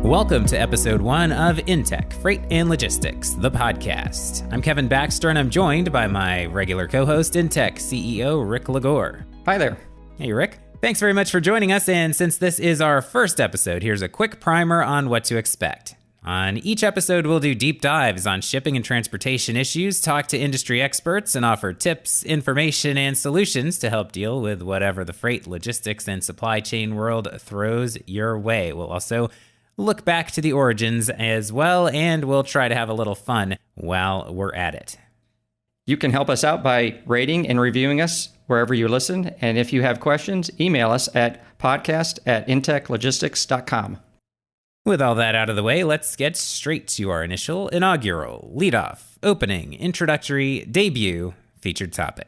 Welcome to episode 1 of InTek Freight and Logistics, the podcast. I'm Kevin Baxter, and I'm joined by my regular co-host, InTek CEO Rick LaGore. Hi there. Hey, Rick. Thanks very much for joining us, and since this is our first episode, here's a quick primer on what to expect. On each episode, we'll do deep dives on shipping and transportation issues, talk to industry experts, and offer tips, information, and solutions to help deal with whatever the freight, logistics, and supply chain world throws your way. We'll also look back to the origins as well, and we'll try to have a little fun while we're at it. You can help us out by rating and reviewing us wherever you listen. And if you have questions, email us at podcast@inteklogistics.com. With all that out of the way, let's get straight to our inaugural, leadoff, opening, introductory, debut featured topic.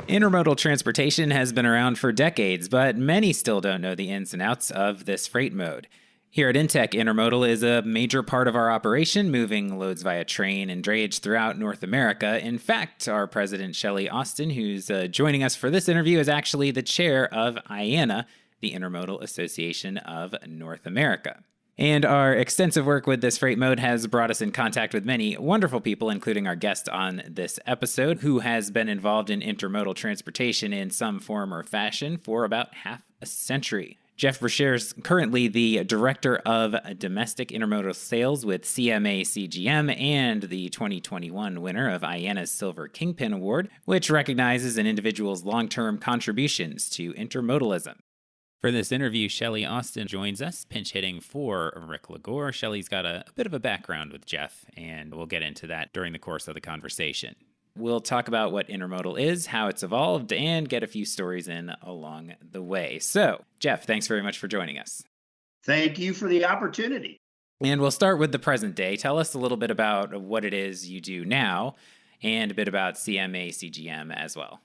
Intermodal transportation has been around for decades, but many still don't know the ins and outs of this freight mode. Here at InTek, intermodal is a major part of our operation, moving loads via train and drayage throughout North America. In fact, our president, Shelli Austin, who's joining us for this interview, is actually the chair of IANA, the Intermodal Association of North America. And our extensive work with this freight mode has brought us in contact with many wonderful people, including our guest on this episode, who has been involved in intermodal transportation in some form or fashion for about half a century. Jeff Brashares, currently the Director of Domestic Intermodal Sales with CMA CGM and the 2021 winner of IANA's Silver Kingpin Award, which recognizes an individual's long-term contributions to intermodalism. For this interview, Shelli Austin joins us, pinch hitting for Rick LaGore. Shelli's got a bit of a background with Jeff, and we'll get into that during the course of the conversation. We'll talk about what intermodal is, how it's evolved, and get a few stories in along the way. So, Jeff, thanks very much for joining us. Thank you for the opportunity. And we'll start with the present day. Tell us a little bit about what it is you do now, and a bit about CMA CGM as well.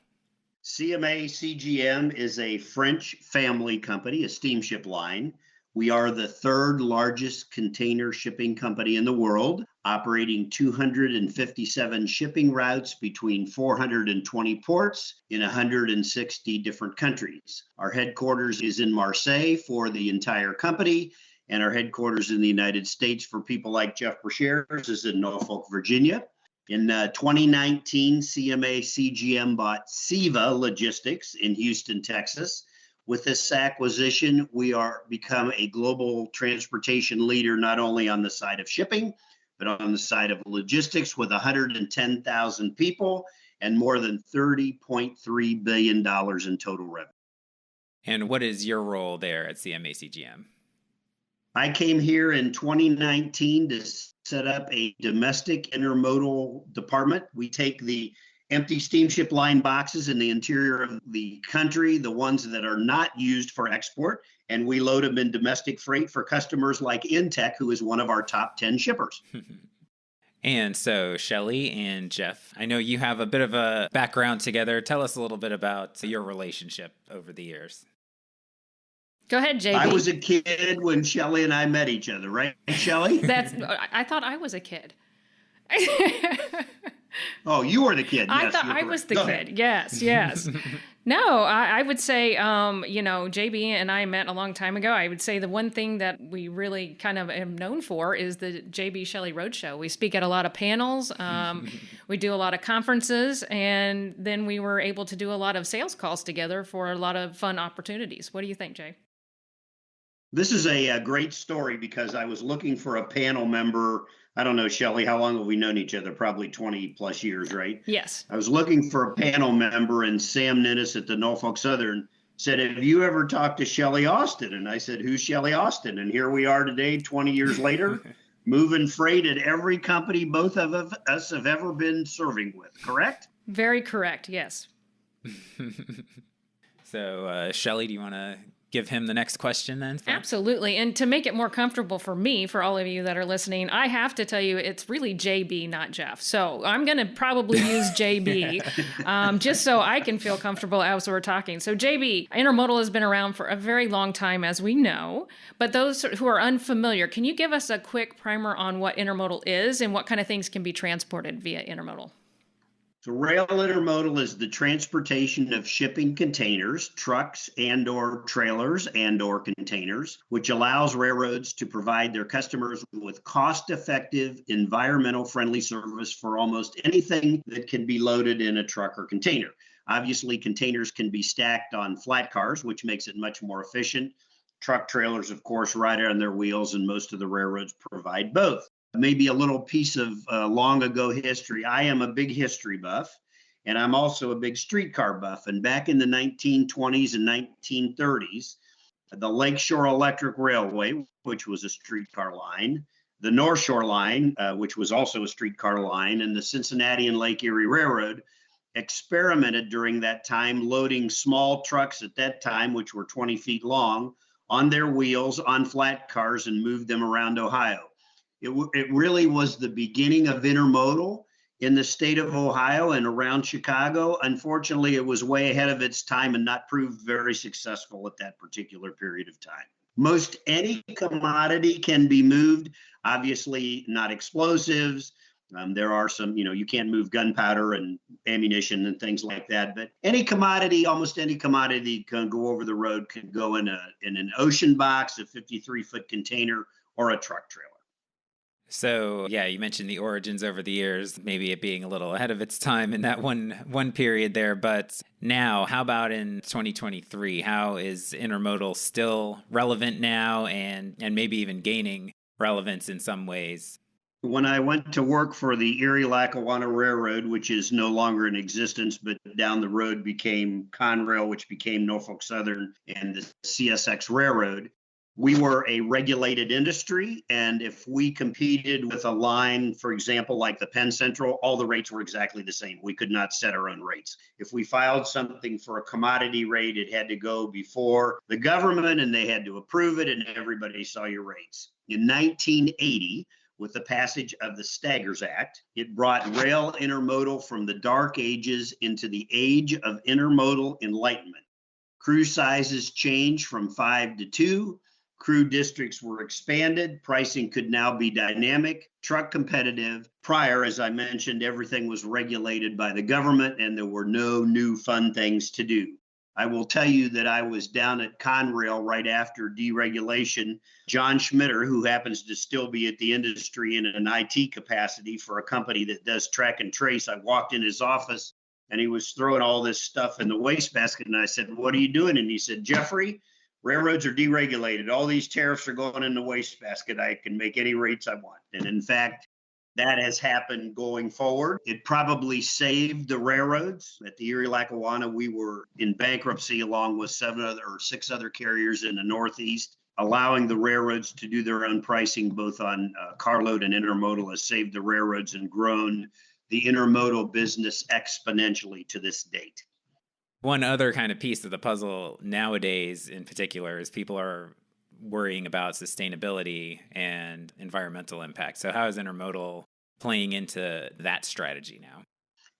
CMA CGM is a French family company, a steamship line. We are the third largest container shipping company in the world, operating 257 shipping routes between 420 ports in 160 different countries. Our headquarters is in Marseille for the entire company, and our headquarters in the United States for people like Jeff Brashares is in Norfolk, Virginia. In 2019, CMA CGM bought Silver Logistics in Houston, Texas. With this acquisition, we are become a global transportation leader, not only on the side of shipping, but on the side of logistics with 110,000 people and more than $30.3 billion in total revenue. And what is your role there at CMA CGM? I came here in 2019 to set up a domestic intermodal department. We take the empty steamship line boxes in the interior of the country, the ones that are not used for export, and we load them in domestic freight for customers like InTek, who is one of our top 10 shippers. And so, Shelli and Jeff, I know you have a bit of a background together. Tell us a little bit about your relationship over the years. Go ahead, JB. I was a kid when Shelli and I met each other, right, Shelli? I thought I was a kid. Oh, you were the kid. I Yes, thought you're I correct. was the Go kid. ahead. Yes. No, I would say, JB and I met a long time ago. I would say the one thing that we really kind of am known for is the JB Shelli Roadshow. We speak at a lot of panels. We do a lot of conferences, and then we were able to do a lot of sales calls together for a lot of fun opportunities. What do you think, Jay? This is a great story because I was looking for a panel member. I don't know, Shelli, how long have we known each other? Probably 20 plus years, right? Yes. I was looking for a panel member, and Sam Ninnis at the Norfolk Southern said, have you ever talked to Shelli Austin? And I said, who's Shelli Austin? And here we are today, 20 years later, moving freight at every company both of us have ever been serving with, correct? Very correct, yes. So, Shelli, do you want to give him the next question then? Absolutely. And to make it more comfortable for me, for all of you that are listening, I have to tell you it's really JB, not Jeff. So I'm going to probably use JB just so I can feel comfortable as we're talking. So JB, intermodal has been around for a very long time, as we know. But those who are unfamiliar, can you give us a quick primer on what intermodal is and what kind of things can be transported via intermodal? So rail intermodal is the transportation of shipping containers, trucks and or trailers and or containers, which allows railroads to provide their customers with cost-effective, environmental-friendly service for almost anything that can be loaded in a truck or container. Obviously, containers can be stacked on flat cars, which makes it much more efficient. Truck trailers, of course, ride on their wheels, and most of the railroads provide both. Maybe a little piece of long ago history. I am a big history buff, and I'm also a big streetcar buff. And back in the 1920s and 1930s, the Lakeshore Electric Railway, which was a streetcar line, the North Shore Line, which was also a streetcar line, and the Cincinnati and Lake Erie Railroad experimented during that time, loading small trucks at that time, which were 20 feet long, on their wheels on flat cars and moved them around Ohio. It really was the beginning of intermodal in the state of Ohio and around Chicago. Unfortunately, it was way ahead of its time and not proved very successful at that particular period of time. Most any commodity can be moved, obviously not explosives. There are some, you can't move gunpowder and ammunition and things like that. But any commodity, almost any commodity can go over the road, can go in an ocean box, a 53-foot container, or a truck trailer. So, yeah, you mentioned the origins over the years, maybe it being a little ahead of its time in that one period there. But now, how about in 2023? How is intermodal still relevant now and maybe even gaining relevance in some ways? When I went to work for the Erie-Lackawanna Railroad, which is no longer in existence, but down the road became Conrail, which became Norfolk Southern, and the CSX Railroad, we were a regulated industry. And if we competed with a line, for example, like the Penn Central, all the rates were exactly the same. We could not set our own rates. If we filed something for a commodity rate, it had to go before the government and they had to approve it, and everybody saw your rates. In 1980, with the passage of the Staggers Act, it brought rail intermodal from the dark ages into the age of intermodal enlightenment. Crew sizes changed from 5 to 2. Crew districts were expanded. Pricing could now be dynamic, truck competitive. Prior, as I mentioned, everything was regulated by the government and there were no new fun things to do. I will tell you that I was down at Conrail right after deregulation. John Schmitter, who happens to still be at the industry in an IT capacity for a company that does track and trace, I walked in his office and he was throwing all this stuff in the wastebasket. And I said, "What are you doing?" And he said, "Jeffrey, railroads are deregulated. All these tariffs are going in the wastebasket. I can make any rates I want." And in fact, that has happened going forward. It probably saved the railroads. At the Erie-Lackawanna, we were in bankruptcy along with 6 other carriers in the Northeast. Allowing the railroads to do their own pricing, both on carload and intermodal, has saved the railroads and grown the intermodal business exponentially to this date. One other kind of piece of the puzzle nowadays in particular is people are worrying about sustainability and environmental impact. So how is intermodal playing into that strategy now?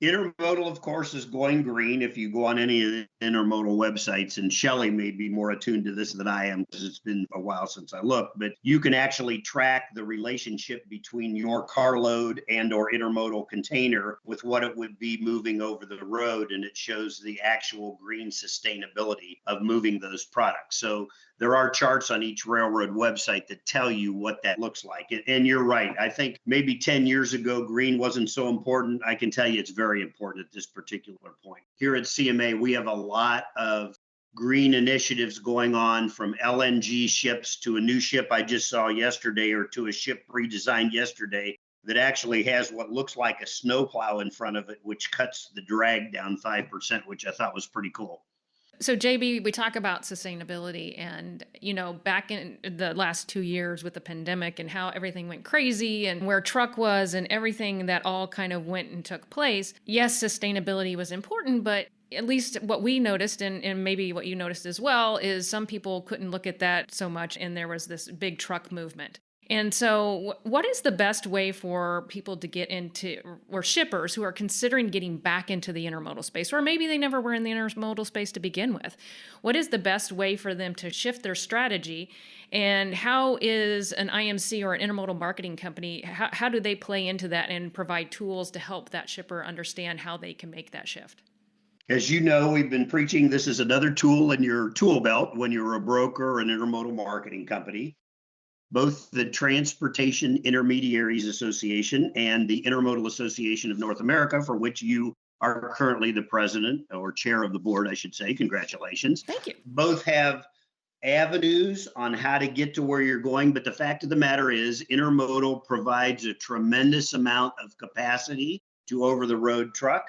Intermodal, of course, is going green. If you go on any of the intermodal websites, and Shelli may be more attuned to this than I am because it's been a while since I looked, but you can actually track the relationship between your carload and or intermodal container with what it would be moving over the road, and it shows the actual green sustainability of moving those products. So there are charts on each railroad website that tell you what that looks like. And you're right. I think maybe 10 years ago, green wasn't so important. I can tell you it's very important at this particular point. Here at CMA, we have a lot of green initiatives going on, from LNG ships to a new ship I just saw yesterday, or to a ship redesigned yesterday that actually has what looks like a snowplow in front of it, which cuts the drag down 5%, which I thought was pretty cool. So, JB, we talk about sustainability and, back in the last 2 years with the pandemic and how everything went crazy and where truck was and everything that all kind of went and took place. Yes, sustainability was important, but at least what we noticed, and maybe what you noticed as well, is some people couldn't look at that so much, and there was this big truck movement. And so, what is the best way for people to get into, or shippers who are considering getting back into the intermodal space, or maybe they never were in the intermodal space to begin with? What is the best way for them to shift their strategy? And how is an IMC or an intermodal marketing company, how do they play into that and provide tools to help that shipper understand how they can make that shift? As you know, we've been preaching this is another tool in your tool belt when you're a broker or an intermodal marketing company. Both the Transportation Intermediaries Association and the Intermodal Association of North America, for which you are currently the president or chair of the board, I should say, congratulations. Thank you. Both have avenues on how to get to where you're going. But the fact of the matter is, intermodal provides a tremendous amount of capacity to over the road truck.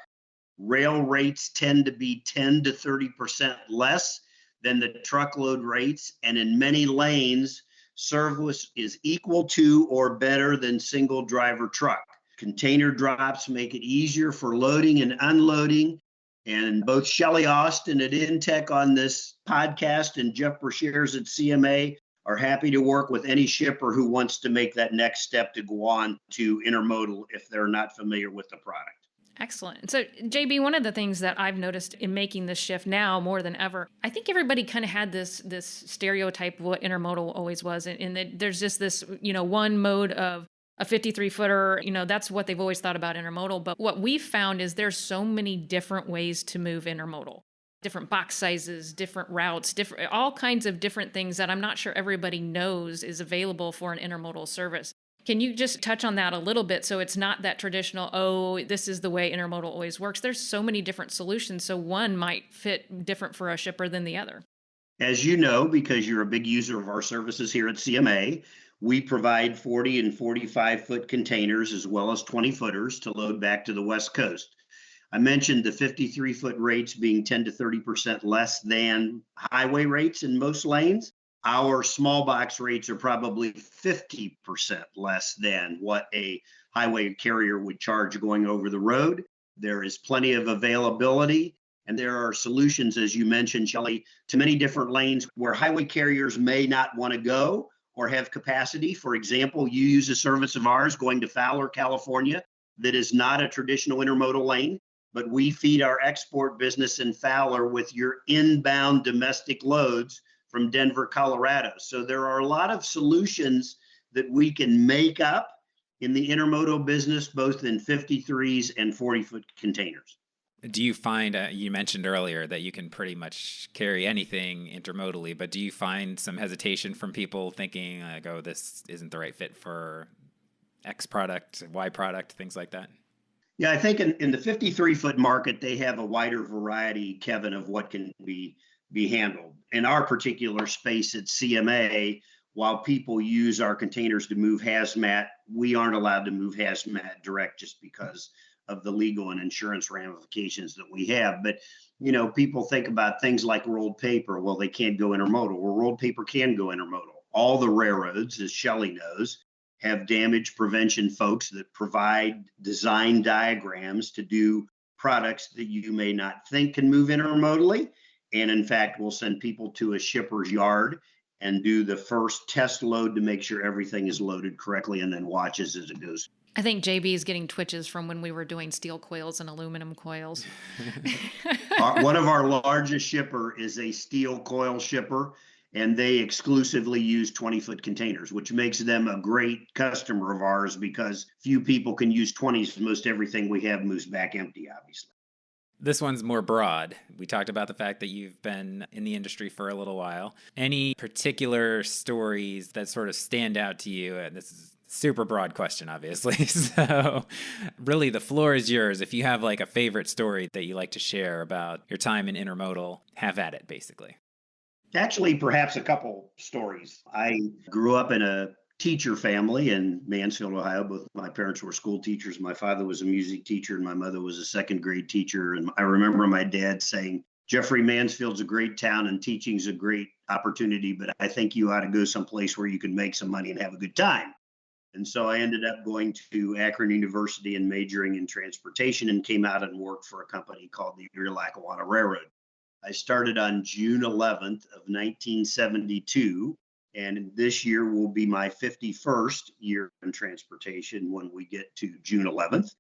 Rail rates tend to be 10 to 30% less than the truckload rates. And in many lanes, service is equal to or better than single driver truck. Container drops make it easier for loading and unloading. And both Shelli Austin at InTek on this podcast and Jeff Brashares at CMA are happy to work with any shipper who wants to make that next step to go on to intermodal if they're not familiar with the product. Excellent. So, JB, one of the things that I've noticed in making this shift now more than ever, I think everybody kind of had this stereotype of what intermodal always was, and that there's just this, one mode of a 53-footer. That's what they've always thought about intermodal. But what we've found is there's so many different ways to move intermodal, different box sizes, different routes, different all kinds of different things that I'm not sure everybody knows is available for an intermodal service. Can you just touch on that a little bit so it's not that traditional, oh, this is the way intermodal always works? There's so many different solutions, so one might fit different for a shipper than the other. As you know, because you're a big user of our services here at CMA, we provide 40 and 45-foot containers as well as 20-footers to load back to the West Coast. I mentioned the 53-foot rates being 10 to 30% less than highway rates in most lanes. Our small box rates are probably 50% less than what a highway carrier would charge going over the road. There is plenty of availability, and there are solutions, as you mentioned, Shelli, to many different lanes where highway carriers may not want to go or have capacity. For example, you use a service of ours going to Fowler, California, that is not a traditional intermodal lane, but we feed our export business in Fowler with your inbound domestic loads from Denver, Colorado. So there are a lot of solutions that we can make up in the intermodal business, both in 53s and 40-foot containers. Do you find, you mentioned earlier that you can pretty much carry anything intermodally, but do you find some hesitation from people thinking, like, oh, this isn't the right fit for X product, Y product, things like that? Yeah, I think in the 53-foot market, they have a wider variety, Kevin, of what can be handled. In our particular space at CMA, while people use our containers to move hazmat, we aren't allowed to move hazmat direct just because of the legal and insurance ramifications that we have. But, people think about things like rolled paper. Well, they can't go intermodal. Well, rolled paper can go intermodal. All the railroads, as Shelli knows, have damage prevention folks that provide design diagrams to do products that you may not think can move intermodally. And in fact, we'll send people to a shipper's yard and do the first test load to make sure everything is loaded correctly and then watches as it goes. I think JB is getting twitches from when we were doing steel coils and aluminum coils. One of our largest shipper is a steel coil shipper, and they exclusively use 20-foot containers, which makes them a great customer of ours because few people can use 20s. Most everything we have moves back empty, obviously. This one's more broad. We talked about the fact that you've been in the industry for a little while. Any particular stories that sort of stand out to you? And this is a super broad question, obviously. So really, the floor is yours. If you have like a favorite story that you like to share about your time in intermodal, have at it, basically. Actually, perhaps a couple stories. I grew up in a teacher family in Mansfield, Ohio. Both my parents were school teachers. My father was a music teacher and my mother was a second grade teacher. And I remember my dad saying, Jeffrey, Mansfield's a great town and teaching's a great opportunity, but I think you ought to go someplace where you can make some money and have a good time. And so I ended up going to Akron University and majoring in transportation and came out and worked for a company called the Erie-Lackawanna Railroad. I started on June 11th of 1972. And this year will be my 51st year in transportation when we get to June 11th.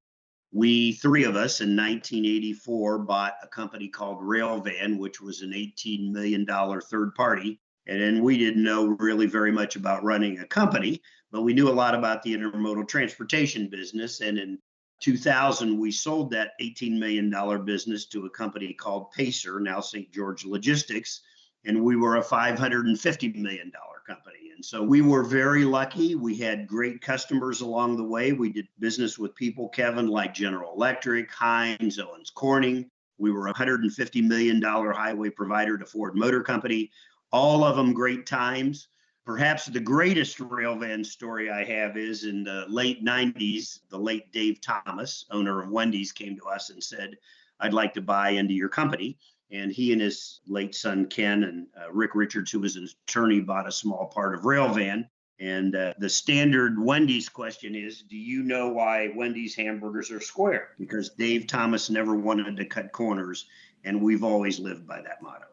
We, three of us in 1984, bought a company called Railvan, which was an $18 million third party. And then we didn't know really very much about running a company, but we knew a lot about the intermodal transportation business. And in 2000, we sold that $18 million business to a company called Pacer, now St. George Logistics, and we were a $550 million company. And so we were very lucky. We had great customers along the way. We did business with people, Kevin, like General Electric, Heinz, Owens Corning. We were a $150 million highway provider to Ford Motor Company. All of them great times. Perhaps the greatest Railvan story I have is in the late 90s, the late Dave Thomas, owner of Wendy's, came to us and said, I'd like to buy into your company. And he and his late son, Ken, and Rick Richards, who was an attorney, bought a small part of Railvan. And the standard Wendy's question is, do you know why Wendy's hamburgers are square? Because Dave Thomas never wanted to cut corners, and we've always lived by that motto.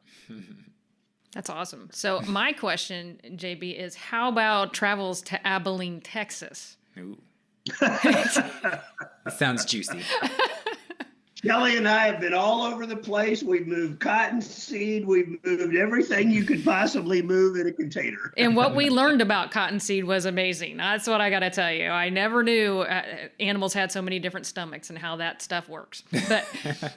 That's awesome. So my question, JB, is how about travels to Abilene, Texas? Ooh. That sounds juicy. Shelli and I have been all over the place. We've moved cottonseed. We've moved everything you could possibly move in a container. And what we learned about cottonseed was amazing. That's what I got to tell you. I never knew animals had so many different stomachs and how that stuff works. But,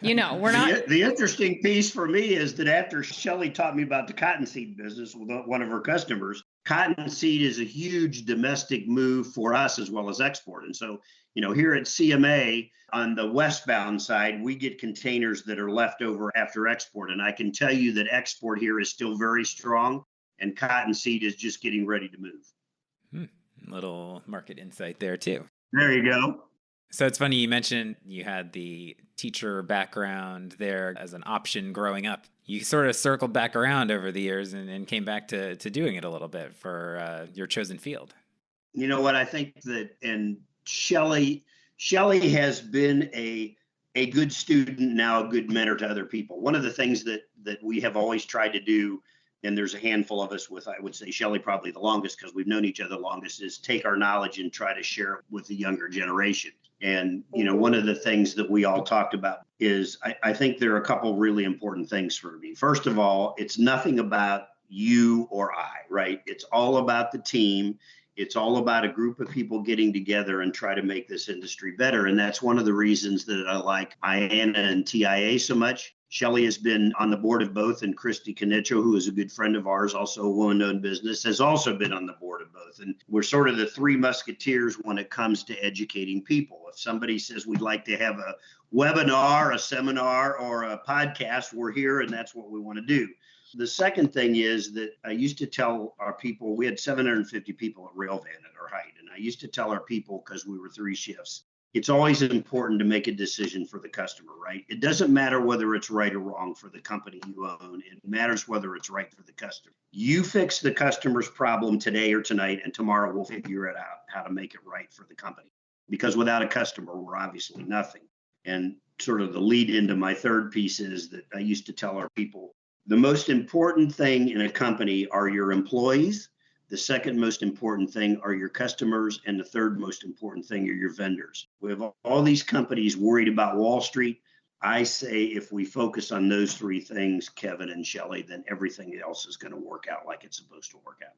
we're not. The interesting piece for me is that after Shelli taught me about the cottonseed business with one of her customers, cottonseed is a huge domestic move for us as well as export. And so, here at CMA on the westbound side, we get containers that are left over after export. And I can tell you that export here is still very strong and cottonseed is just getting ready to move. Little market insight there too. There you go. So it's funny you mentioned you had the teacher background there as an option growing up. You sort of circled back around over the years and came back to doing it a little bit for your chosen field. You know what? I think that, and Shelli has been a good student, now a good mentor to other people. One of the things that we have always tried to do, and there's a handful of us with, I would say Shelli probably the longest because we've known each other longest, is take our knowledge and try to share it with the younger generation. And, one of the things that we all talked about is I think there are a couple really important things for me. First of all, it's nothing about you or I, right? It's all about the team. It's all about a group of people getting together and try to make this industry better. And that's one of the reasons that I like IANA and TIA so much. Shelli has been on the board of both, and Christy Canicho, who is a good friend of ours, also a woman-owned business, has also been on the board of both. And we're sort of the three musketeers when it comes to educating people. If somebody says we'd like to have a webinar, a seminar, or a podcast, we're here, and that's what we want to do. The second thing is that I used to tell our people, we had 750 people at Railvan at our height, and I used to tell our people, because we were three shifts, it's always important to make a decision for the customer, right? It doesn't matter whether it's right or wrong for the company you own. It matters whether it's right for the customer. You fix the customer's problem today or tonight, and tomorrow we'll figure it out how to make it right for the company. Because without a customer, we're obviously nothing. And sort of the lead into my third piece is that I used to tell our people, the most important thing in a company are your employees. The second most important thing are your customers. And the third most important thing are your vendors. We have all these companies worried about Wall Street. I say if we focus on those three things, Kevin and Shelli, then everything else is going to work out like it's supposed to work out.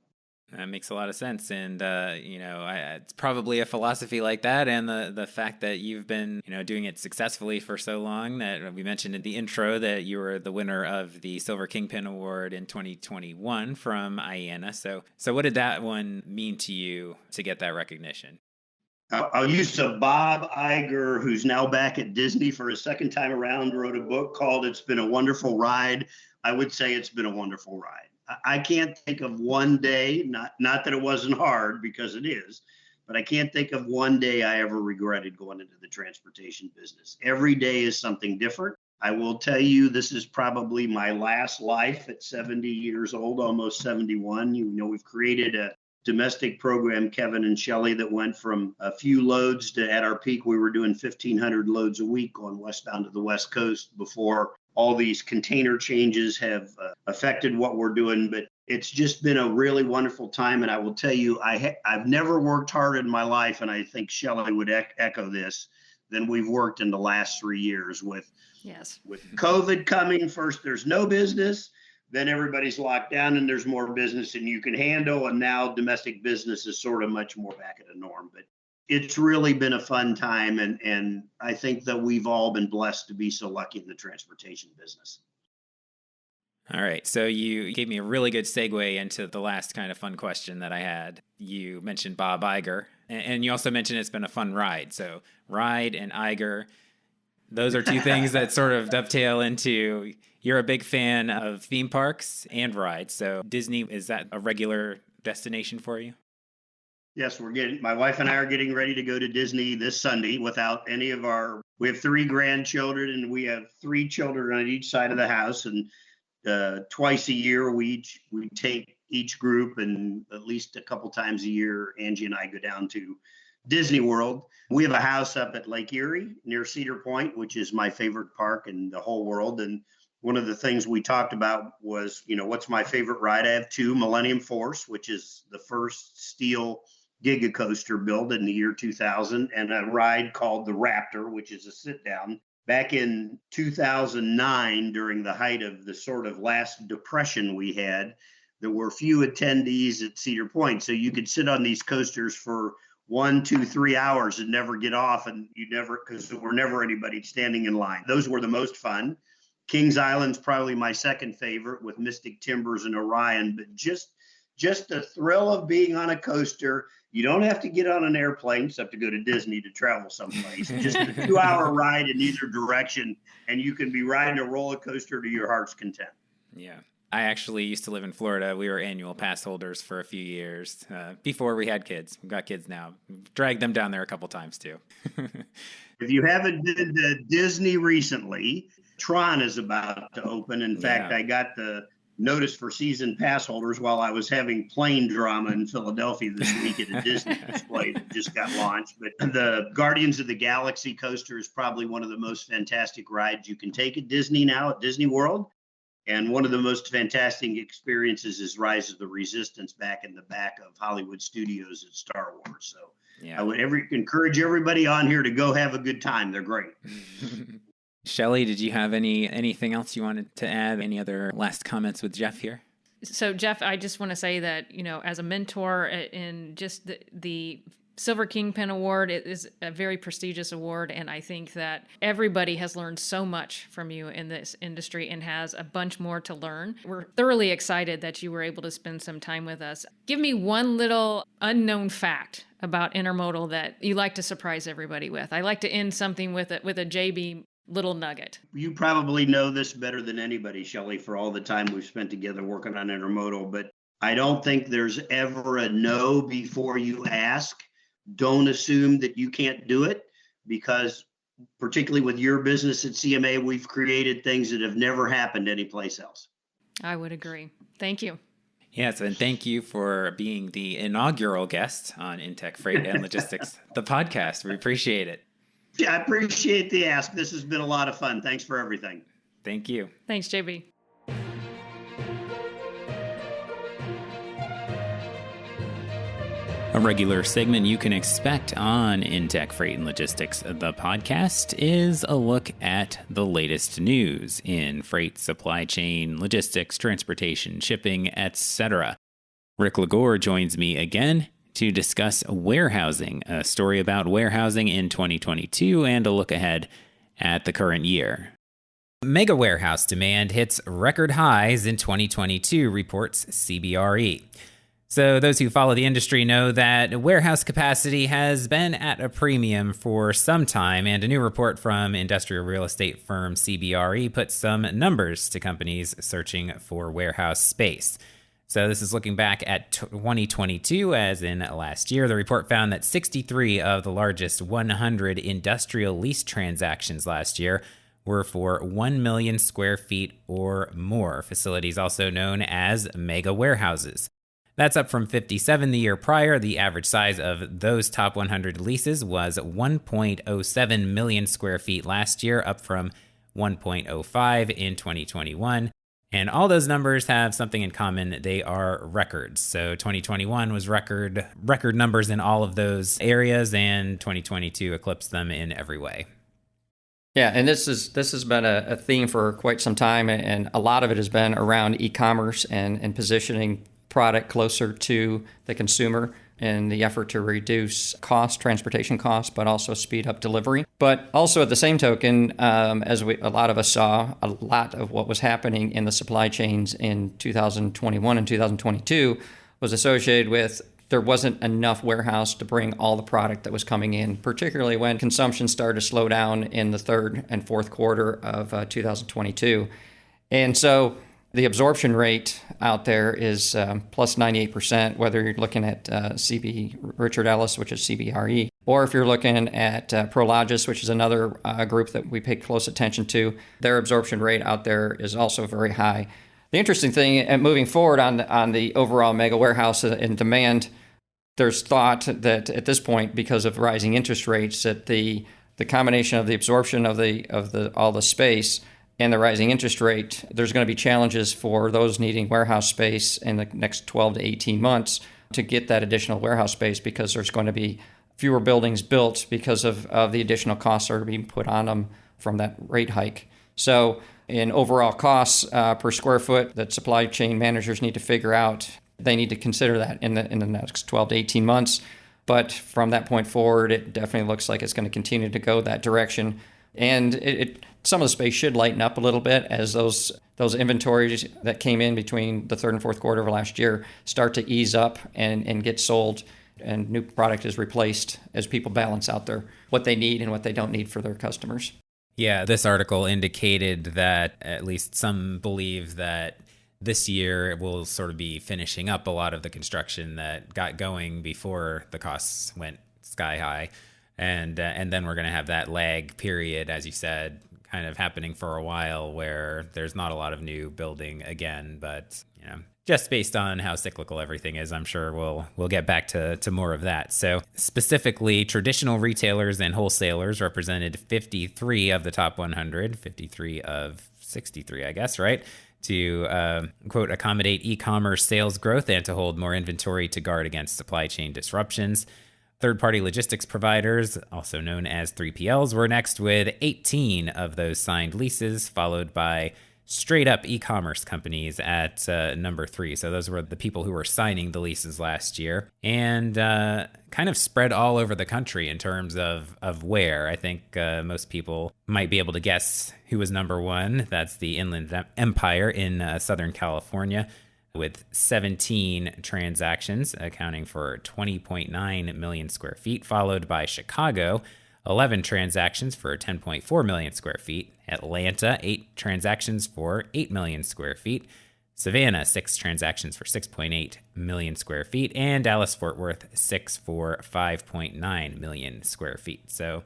That makes a lot of sense. And, it's probably a philosophy like that. And the fact that you've been, doing it successfully for so long that we mentioned in the intro that you were the winner of the Silver Kingpin Award in 2021 from IANA. So what did that one mean to you to get that recognition? I'll use Bob Iger, who's now back at Disney for his second time around, wrote a book called It's Been a Wonderful Ride. I would say it's been a wonderful ride. I can't think of one day, not that it wasn't hard, because it is, but I can't think of one day I ever regretted going into the transportation business. Every day is something different. I will tell you, this is probably my last life at 70 years old, almost 71. We've created a domestic program, Kevin and Shelli, that went from a few loads to, at our peak, we were doing 1,500 loads a week going westbound to the West Coast before all these container changes have affected what we're doing. But It's just been a really wonderful time. And I will tell you, I've never worked harder in my life, and I think Shelli would echo this, than we've worked in the last 3 years with Yes. with COVID coming. First, there's no business. Then everybody's locked down and there's more business and you can handle. And now domestic business is sort of much more back at the norm. But it's really been a fun time. And I think that we've all been blessed to be so lucky in the transportation business. All right. So you gave me a really good segue into the last kind of fun question that I had. You mentioned Bob Iger, and you also mentioned it's been a fun ride. So ride and Iger, those are two things that sort of dovetail into, you're a big fan of theme parks and rides. So Disney, is that a regular destination for you? Yes, my wife and I are getting ready to go to Disney this Sunday without any of we have 3 grandchildren and we have 3 children on each side of the house. And twice a year, we take each group, and at least a couple times a year, Angie and I go down to Disney World. We have a house up at Lake Erie near Cedar Point, which is my favorite park in the whole world. And one of the things we talked about was, what's my favorite ride? I have 2, Millennium Force, which is the first steel Giga coaster built in the year 2000, and a ride called the Raptor, which is a sit down. Back in 2009, during the height of the sort of last depression we had, there were few attendees at Cedar Point. So you could sit on these coasters for 1, 2, 3 hours and never get off. And because there were never anybody standing in line. Those were the most fun. Kings Island's probably my second favorite, with Mystic Timbers and Orion. But just the thrill of being on a coaster. You don't have to get on an airplane, except to go to Disney to travel someplace. Just a 2-hour ride in either direction, and you can be riding a roller coaster to your heart's content. Yeah. I actually used to live in Florida. We were annual pass holders for a few years before we had kids. We've got kids now. Dragged them down there a couple times too. If you haven't been to Disney recently, Tron is about to open. In fact, I got the notice for season pass holders while I was having plane drama in Philadelphia this week at a Disney display that just got launched. But the Guardians of the Galaxy coaster is probably one of the most fantastic rides you can take at Disney now, at Disney World. And one of the most fantastic experiences is Rise of the Resistance back in the back of Hollywood Studios at Star Wars. So I would encourage everybody on here to go have a good time. They're great. Shelli, did you have anything else you wanted to add? Any other last comments with Jeff here? So, Jeff, I just want to say that, as a mentor in just the Silver Kingpin Award, it is a very prestigious award, and I think that everybody has learned so much from you in this industry and has a bunch more to learn. We're thoroughly excited that you were able to spend some time with us. Give me one little unknown fact about intermodal that you like to surprise everybody with. I like to end something with a JB little nugget. You probably know this better than anybody, Shelli, for all the time we've spent together working on intermodal, but I don't think there's ever a no before you ask. Don't assume that you can't do it, because particularly with your business at CMA, we've created things that have never happened anyplace else. I would agree. Thank you. Yes, and thank you for being the inaugural guest on InTek Freight and Logistics, the podcast. We appreciate it. Yeah, I appreciate the ask. This has been a lot of fun. Thanks for everything. Thank you. Thanks, JB. A regular segment you can expect on InTek Freight and Logistics, the podcast, is a look at the latest news in freight, supply chain, logistics, transportation, shipping, etc. Rick LaGore joins me again to discuss warehousing, a story about warehousing in 2022 and a look ahead at the current year. Mega warehouse demand hits record highs in 2022, reports CBRE. So those who follow the industry know that warehouse capacity has been at a premium for some time, and a new report from industrial real estate firm CBRE puts some numbers to companies searching for warehouse space. So this is looking back at 2022, as in last year. The report found that 63 of the largest 100 industrial lease transactions last year were for 1 million square feet or more, facilities also known as mega warehouses. That's up from 57 the year prior. The average size of those top 100 leases was 1.07 million square feet last year, up from 1.05 in 2021. And all those numbers have something in common. They are records. So 2021 was record numbers in all of those areas, and 2022 eclipsed them in every way. Yeah, and this has been a theme for quite some time, and a lot of it has been around e-commerce and positioning product closer to the consumer in the effort to reduce transportation costs, but also speed up delivery. But also at the same token, a lot of us saw, a lot of what was happening in the supply chains in 2021 and 2022 was associated with there wasn't enough warehouse to bring all the product that was coming in, particularly when consumption started to slow down in the third and fourth quarter of 2022. And so the absorption rate out there is plus 98%, whether you're looking at CB Richard Ellis, which is CBRE, or if you're looking at Prologis, which is another group that we pay close attention to. Their absorption rate out there is also very high. The interesting thing, moving forward on the overall mega warehouse and demand, there's thought that at this point, because of rising interest rates, that the combination of the absorption of all the space and the rising interest rate, there's going to be challenges for those needing warehouse space in the next 12 to 18 months to get that additional warehouse space, because there's going to be fewer buildings built because of the additional costs that are being put on them from that rate hike. So in overall costs per square foot that supply chain managers need to figure out, they need to consider that in the next 12 to 18 months. But from that point forward, it definitely looks like it's going to continue to go that direction. And some of the space should lighten up a little bit as those inventories that came in between the third and fourth quarter of last year start to ease up and get sold, and new product is replaced as people balance out what they need and what they don't need for their customers. Yeah, this article indicated that at least some believe that this year will sort of be finishing up a lot of the construction that got going before the costs went sky high. And then we're going to have that lag period, as you said, kind of happening for a while, where there's not a lot of new building again. But just based on how cyclical everything is, I'm sure we'll get back to more of that. So specifically, traditional retailers and wholesalers represented 53 of the top 100, 53 of 63, I guess, right? To, quote, accommodate e-commerce sales growth and to hold more inventory to guard against supply chain disruptions. Third-party logistics providers, also known as 3PLs, were next with 18 of those signed leases, followed by straight-up e-commerce companies at number 3. So those were the people who were signing the leases last year, and kind of spread all over the country in terms of where. I think most people might be able to guess who was number 1. That's the Inland Empire in Southern California, with 17 transactions accounting for 20.9 million square feet, followed by Chicago, 11 transactions for 10.4 million square feet, Atlanta, 8 transactions for 8 million square feet, Savannah, 6 transactions for 6.8 million square feet, and Dallas-Fort Worth, 6 for 5.9 million square feet. So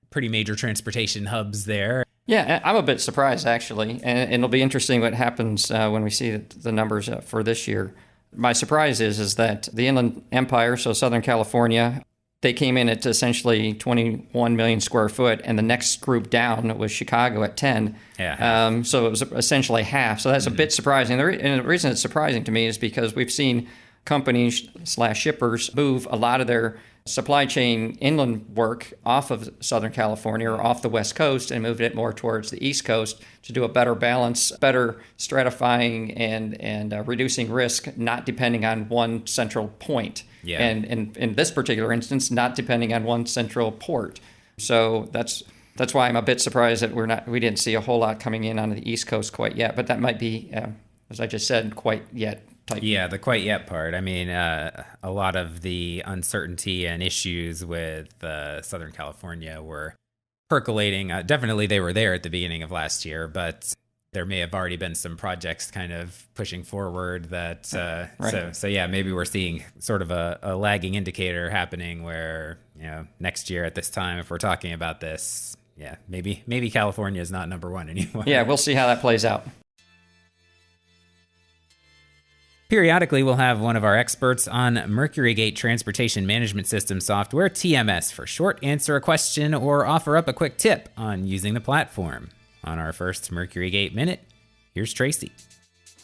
pretty major transportation hubs there. Yeah, I'm a bit surprised, actually, and it'll be interesting what happens when we see the numbers for this year. My surprise is that the Inland Empire, so Southern California, they came in at essentially 21 million square foot, and the next group down was Chicago at 10. Yeah. So it was essentially half. So that's a bit surprising. And the reason it's surprising to me is because we've seen companies / shippers move a lot of their supply chain inland work off of Southern California or off the West Coast and moved it more towards the East Coast to do a better balance, better stratifying and reducing risk, not depending on one central point. Yeah. And in this particular instance, not depending on one central port. So that's why I'm a bit surprised that we didn't see a whole lot coming in on the East Coast quite yet. But that might be, as I just said, quite yet. Yeah, the quite yet part. I mean, a lot of the uncertainty and issues with Southern California were percolating. Definitely they were there at the beginning of last year, but there may have already been some projects kind of pushing forward that, right. So yeah, maybe we're seeing sort of a lagging indicator happening where, next year at this time, if we're talking about this, yeah, maybe California is not number 1 anymore. Yeah, we'll see how that plays out. Periodically, we'll have one of our experts on MercuryGate Transportation Management System software, TMS for short, answer a question or offer up a quick tip on using the platform. On our first MercuryGate Minute, Here's Tracy.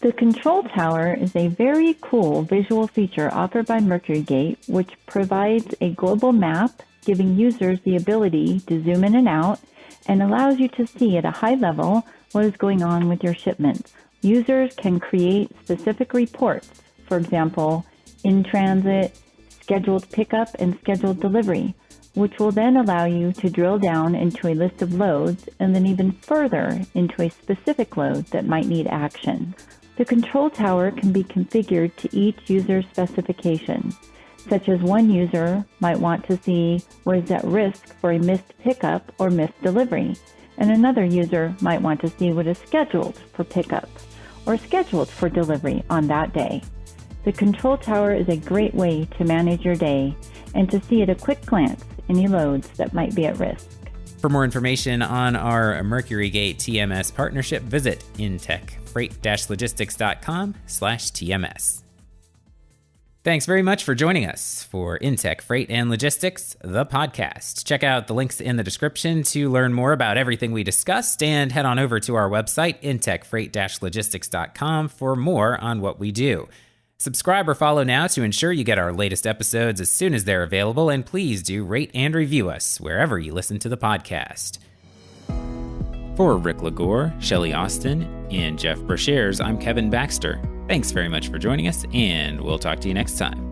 The control tower is a very cool visual feature offered by MercuryGate, which provides a global map giving users the ability to zoom in and out and allows you to see at a high level what is going on with your shipments. Users can create specific reports, for example, in transit, scheduled pickup, and scheduled delivery, which will then allow you to drill down into a list of loads and then even further into a specific load that might need action. The control tower can be configured to each user's specification, such as one user might want to see what is at risk for a missed pickup or missed delivery, and another user might want to see what is scheduled for pickup or scheduled for delivery on that day. The control tower is a great way to manage your day and to see at a quick glance any loads that might be at risk. For more information on our MercuryGate TMS partnership, visit InTek Freight-Logistics.com/TMS. Thanks very much for joining us for InTek Freight and Logistics, the podcast. Check out the links in the description to learn more about everything we discussed, and head on over to our website, InTek Freight-Logistics.com, for more on what we do. Subscribe or follow now to ensure you get our latest episodes as soon as they're available, and please do rate and review us wherever you listen to the podcast. For Rick LaGore, Shelli Austin, and Jeff Brashares, I'm Kevin Baxter. Thanks very much for joining us, and we'll talk to you next time.